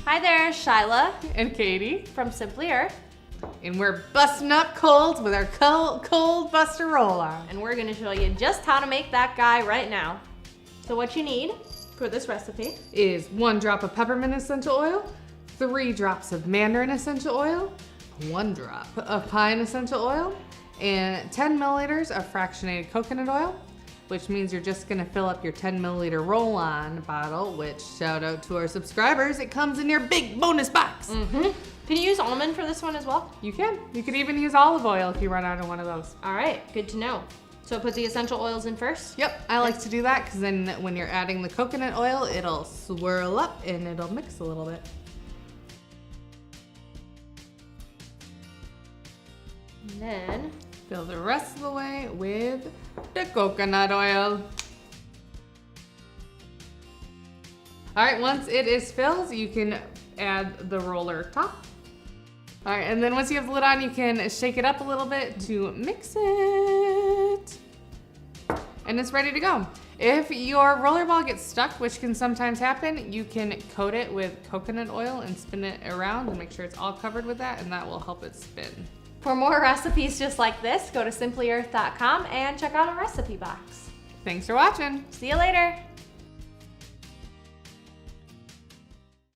Hi there, Shyla And Katie. from Simply Earth. And we're busting up colds with our cold buster roll-on. And we're gonna show you just how to make that guy right now. So what you need for this recipe Is 1 drop of peppermint essential oil, 3 drops of mandarin essential oil, 1 drop of pine essential oil, and 10 milliliters of fractionated coconut oil, which means you're just gonna fill up your 10 milliliter roll-on bottle, which, shout out to our subscribers, it comes in your big bonus box. Can you use almond for this one as well? You can. You could even use olive oil if you run out of one of those. All right, good to know. So put the essential oils in first? Yep, I like to do that because then when you're adding the coconut oil, it'll swirl up and it'll mix a little bit. And then Fill the rest of the way with the coconut oil. All right, once it is filled, you can add the roller top. All right, and then once you have the lid on, you can shake it up a little bit to mix it. And it's ready to go. If your roller ball gets stuck, which can sometimes happen, you can coat it with coconut oil and spin it around and make sure it's all covered with that, and that will help it spin. for more recipes just like this, go to simplyearth.com and check out our recipe box. Thanks for watching. See you later.